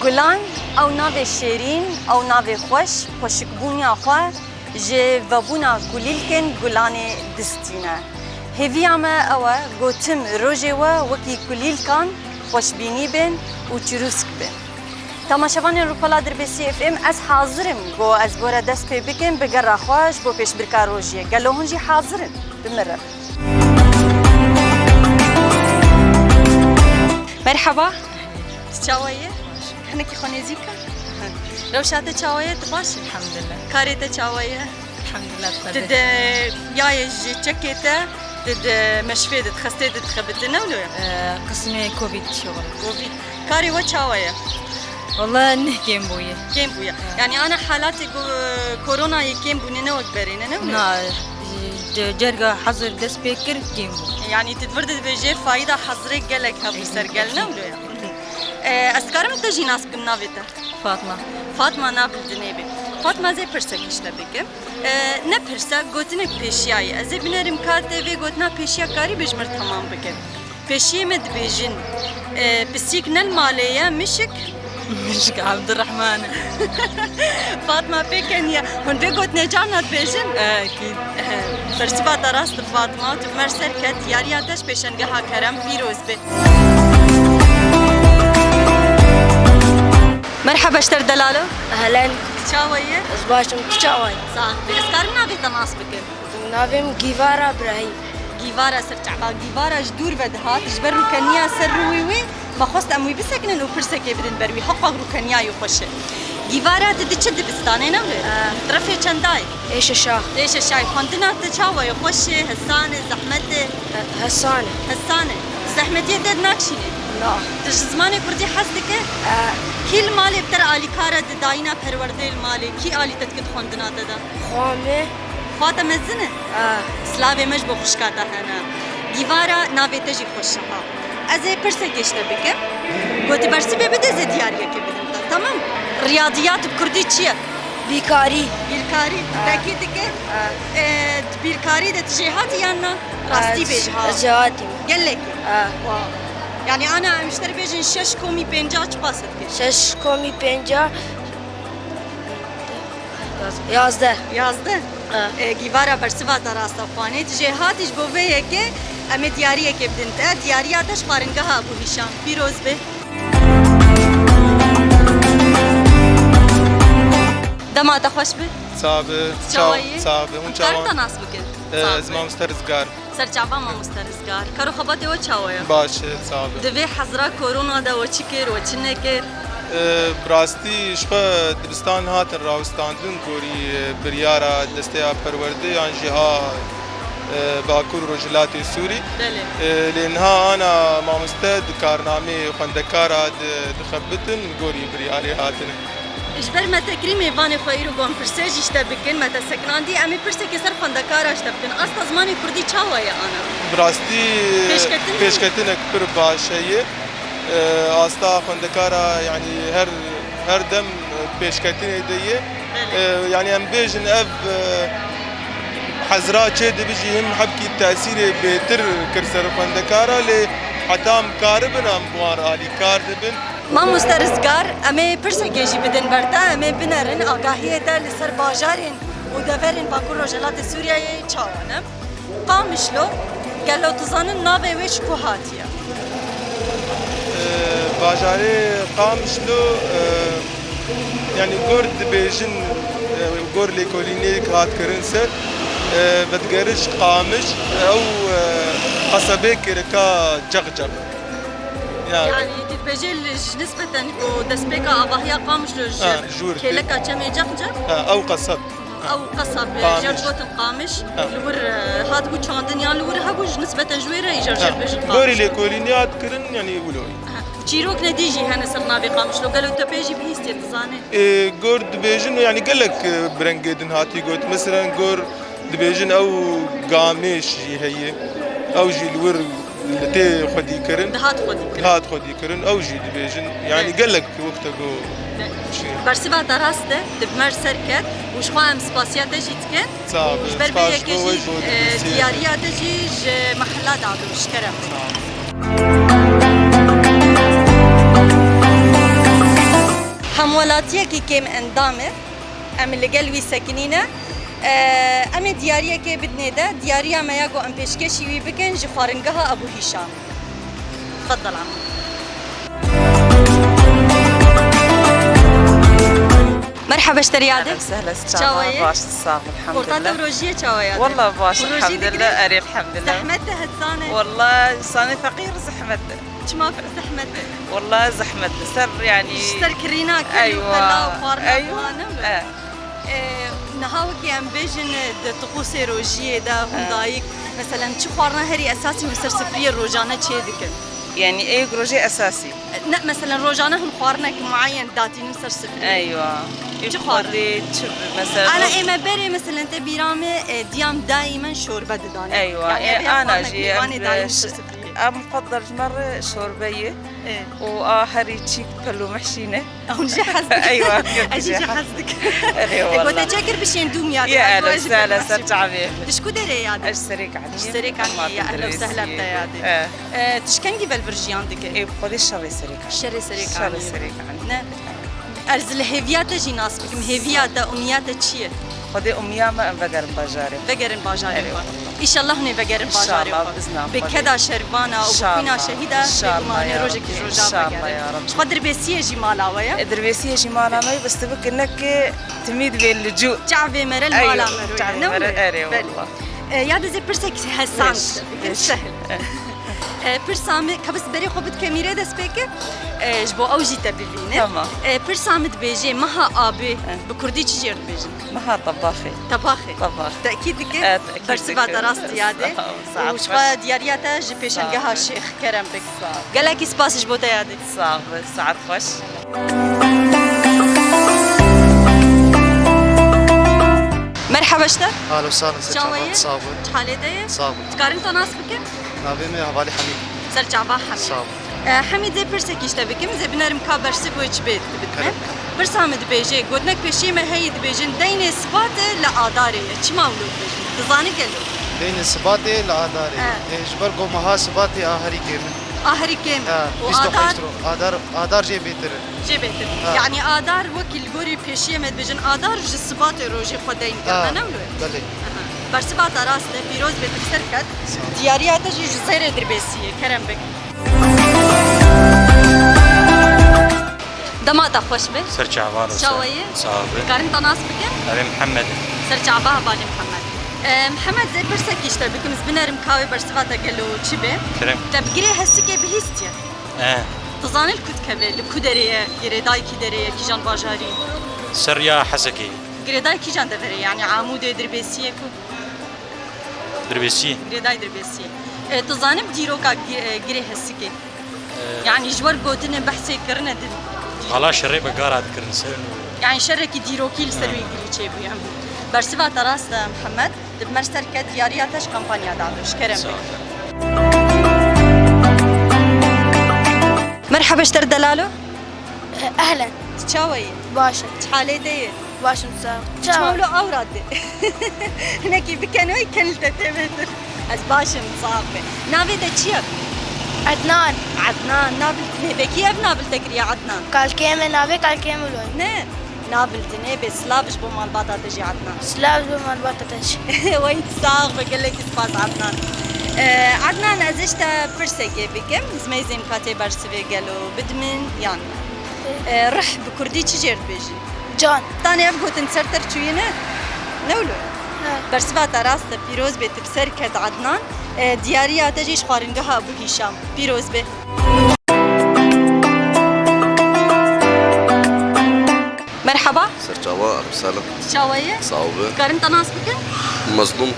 Gulan ew navê şêrîn ew navê xweş xweşikbûniya xwe ji vebûna kulîlkên gulanê distîne. Hêviya me ew e gotim rojê we wekî kulîlkan xweşbînî bin û çirûsk bin. Tamaşevanên Rûpela Dirbêsî FM ez hazirim got ez bore dest pê bikim bi gera xwe ji bo pêşbirka rojiyê. Gelo hûn jî hazirin bimirin. Merhaba. Çawaye? Hinekî xwe nêzik e? Rewşa te çawaye tu baş e? Elhamdülillah. Karê te çawaye? Elhamdülillah. Di yayê ji çekê te di meşvê de xestê de dixebite ne wilo ya? قسمي كوفيد شغل. Covid. Karê we çawaye? والله انه كيم بويه. Kêm bûye. Yani ana halatê koronayê kêm bûne ne wek berîne ne wilo? نا جرقة حظر دس بيكر كيم بو. Yani tu vir dibêje fayda hezrê gelek hebû ser gel ne wilo ya? Ez dikarim te jî nas bikim navê te? فاطمة. Fatma nabildinê bê. Fatma zê pirsek işte bikim. Ne pirsek gotinek pêşiyayê. Ez ê binerim kar te vê gotina pêşiya karî bijmir tamam bikim. Pêşiyê me dibêjin pisîk nel malê ye mişik. مشك عبد الرحمن. Fatma pêkeniye. Hûn vê gotinê carna dibêjin? اكيد. Bersiva te rast Fatma tu mer serket yariya te ji pêşengeha kerem pîroz bê. Merhaba Şter Delalo. اهلا Çawaye? اصباشم تشاوي Sağ. Ez karim navê te nas bikim. نافم جيفارا ابراهيم Gîvara ser çaba gîvara ji dûr ve dihat ji ber rûkeniya ser rûwê wê me xwest em wî bisekinin û pirsekê bidin ber wî heqa rûkeniyayê xweş e. Gîvara te di çi dibistanê ne wê? Tirefê çendayê? ايش الشاه Êşe şay xwendina te çawa ye xweş e hesan e zehmet e هسانة hesan e zehmetiye te nakşîne. لا Tu ji zimanê Kurdî hez dike? Kî li malê bi te re alîkara di dayîna perwerdeyê li malê kî alî te dikit xwendina te de? خامة Xwe te mezin e? Slavê me ji bo xwişka te hene. Gîvara navê te jî xweş e ha. Ez ê pirsek işte bikim. Gotî bersivê bide zê diyariyekê bidim te. Tamam? Riyadiyat bi Kurdî çi ye? بيكاري Bîrkarî. Tekî dike? Bîrkarî de tu jê hatî yan na? Rastî bêj ha. زهاتي Gelekî. Yani ana müşteri bêjin şeş komî pênca çi qas dike? شش كومي بينجا يازده Yazdı. Gîvara bersiva te rasta xwanê tu jê hatî ji bo vê yekê em ê diyariyekê bidin te. Diyariya te ji xwaringeha Ebû Hîşam. Pîroz bê. Dema te xweş bi? صعبة Çawayê? صعبة هون Karim te çawa nas bikin? زمان مسترزقار Serçava ma musterizgar. Karo xebatê we çawaya? باش صعبة Divê hezra korona de we çi kir we çi nekir? براستي شخوا دبستان هات راوستاندن كوري بريارا دستيا پرورده عن جهة باكور رجلاتي سوري Belê. لانها انا مامستد كارنامي خندكارا دخبتن كوري برياري هاتن Ji ber me tekrî mêvanê xwe îro gon pirsê jî işte bikin me te seknandî em ê pirsekê ser xwendekara işte bikin. Asta zimanê Kurdî çawa ye ana? براستي Pêşketin mi? پێشکەتنێک پر باشەیە ئاستا خوێندەکارە ینی هەر دەم پێشکەتنێ دەیە ینی ئەم بێژن ئەv حەزرا چێ دەبژی هەم حەبکی تەسیرێ بێتر کرد سەر خوێندەکارە لێ حتام کاربن ئەم بوان ئالیکار دەبن Ma musterizgar em ê pirsekê jî bidin ber te em ê binerin agahiyê te li ser bajarên û deverên Bakur Rojelatê Sûriyeyê çawa ne? Qamişlo gelo tu zanin navê wê ji ku hatiye? باژارێ قامشلو ینی گۆر دبێژن گۆر لێکۆلینێک هاتکردن سەر بەدگەرش قامش ئەو قەسەبێکێکە جەغجەغ Yani dibêje ji nispeten û destpêka avahiya Qamişlo jûr ji kêleka çemê cexcek? ئەو قەسەب Ew qesab Qamiş. jer gotin qamiş li wir hatibû çandin yan li wir hebû ji nispeten ji wê re îjar jer bêjin گۆری qamiş. لێکۆلینی هاتکردن ینی ولۆی Çîrok nedî jî hene ser navê Qamişlo gelo te pê jî bihîstiye tu zanî. گۆر دبێژن و ینی gelek برنگێدن هاتی گوت مثلا گۆر دبێژن ئەو گامێش jî heye ئەو jî li wir li tê xwedîkirin Dihat xwedî kirin. هات xwedîkirin ئەو jî dibêjin yani gelek wekte got Bersiva te rast e dibmer serket û ji xwe em spasiya te jî dikin. صعب Ji ber vê yekê jî diyariya te jî ji mehela dadin ji kerem. ولاتیەکی کێم ئەندامێ ئەم لەگەل وی سەکنینە ئەمێ دیارiyekê بدنێدە دیاریya me ya got em pêşkêşî wî bikin ji xwaringeha Ebu Hîşam. تفضل عمو. مرحبا اشتريادك. سهلا شاوية؟ باش الصاف الحمد قرطات لله. وروجية شاوية. والله باش الحمد لله أري الحمد لله. زحمتها هالسنة. والله صاني فقير زحمته. شما زحمتها؟ والله زحمته سر يعني. اشتر كرينا كل أيوة. أيوة. نهاوكي ام بيجن طقوسي روجية دا هندايك مثلا شو خوارنا هري أساسي وسر سفرية روجانا تشي دكن. يعني ايه روجي اساسي مثلا روجانا هم خوارنك معين داتين مسر سفرية. ايوه شو خوارنا؟ مثلا انا اما بري مثلا انت بيرامي ديام دائما شوربه داني. ايوه يعني انا جي انا مفضل مرة شوربية وهري تشيك بلو محشينة هون جي حزدك. ايوه اجي جي حزدك. اي والله كنت تشكر بشين دوم يا يا اهلا وسهلا سرجع بيه تشكو داري يا دي اشتريك عني اشتريك عني يا اهلا وسهلا بتايادي تشكنجي بالفرجيان دك اي بخذي الشري سريك الشري سريك الشري سريك عني ارز الهيفيات جي ناس بكم هيفيات امنيات تشيه خذي اميا ما بقرن باجاري بقرن باجاري ان شاء الله هني بقرن باجاري بكذا شربانا وبكينا شهيده بماني روجك روجا بقرن شو دربيسيه جي مالاويا دربيسيه جي مالاويا بس تبك انك تميد باللجوء تعبي مرل مالا تعبي مرل اري والله يا دزي برسك هسان سهل برسامي كبس بري خو بتكاميري دس بك جبو اوجي تبلينه تمام برسامت بيجي مها ابي بكردي تشير بيجي مها طباخي طباخي تاكيد لك برسبا درست يادي وشفا ديارياتا جي بيشنجها الشيخ كرم بك قال لك سباس جبو تيادي صعب ساعات خوش مرحبا اشتا اهلا وسهلا شاوية صابر حالتي صابر تقارن تو ناس بك نابي حوالي حميد سرجعبا حميد صابر حميد زي برسك يشتا بكم زي بنرم كابر سكويتش بيت بتمن برسامد بيجي قدنك بشي ما هي بيجن دين سبات لآداري چما ولو بيجن تزاني كلو دين سباتي لآداري اجبر مها سباتي آخري كيمن آخري كيمن وآدار آدار جي بيتر يعني آدار وكل غوري بيشي مد بيجن آدار جي سباتي روجي خدين كمان ولو بلي برسبات راس بيروز بتكسركت دياريات جي جزيرة دربيسية كرم بك دماتا خوش به سرچعبان شاوية صابر كارن تناس بكن أبي محمد سرچعبها بالي محمد محمد زي برسك يشتر بكم زبنر مكاوي برسفاتا قالو تشبه كرم تبقري هسكي بهيستيا تظاني الكود كبه الكودرية قريداي كيدرية كيجان باجاري سريا حسكي قريداي كيجان دفري يعني عمود دربيسية كو دربيسي قريداي دربيسية تظاني بديروكا قري هسكي يعني جوار قوتنا بحثي كرنا غلا شري بقارات كرنسن يعني شركي ديروكي لسروي قري تشيبو يعني برسفا تراس محمد بمرسر كد ديارياتش كامبانيا دعوش كرم مرحبا اشتر دلالو اهلا تشاوي باشا حالي دي باشا مساء تشاولو اوراد هناكي بكنوي كنلت تبتر از باشا مصابه نافي دا تشيب عدنان نابلتني بكي اب نابلتك يا عدنان قال كيمه نابي قال كيمه لون نه نابلتني بسلابش بمال باتا تجي عدنان سلاف بمال باتا تجي وين تساغ بقول لك سباس عدنان عدنان ازشتا برسكي بكم زميزم كاتي برسبي قالوا بدمن يعني رح بكردي تشجر بيجي جان تاني ابغى تنسرتر شوينه نولو برسبات راست بيروز بيت بسر كد عدنان دياريا تجيش خارنجها ابو هشام بيروز به مرحبا سرچاوا ارسالة شاوية صعوبة كارن تناس بكن مظلوم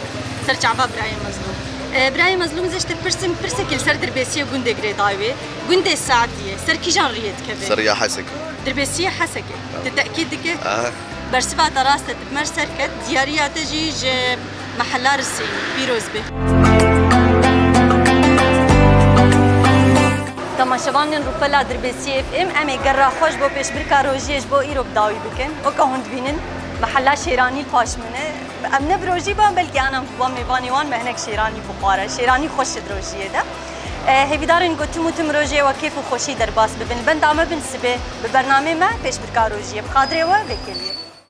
سرچاوا براي مظلوم براي مظلوم زشت برسك السر دربيسيه غوندي غريداوي غوندي ساعديه سر كيجان ريت كبه سريا حسك دربيسيه حسكه تتاكيد دك برسفات راست بمرسر كد دياريا تجي محلار السين بيروز به تماشاوانین روپلا دربیسی اف ام امی گرا خوش بو پیش برکا روجیش بو ایرو بداوی بکن و که هند بینن محلا شیرانی پاشمنه ام نبروجی بام بلکه انا با میوانیوان مهنک شیرانی بخاره شیرانی خوش دروجیه ده هێویدارن گوتم وتم ڕۆژێوە کێف و خۆشی دەرباس ببن بەندامە بن سبێ بە بەرنامێ me pêşbirka rojiyê bi xadirê we vêkeliye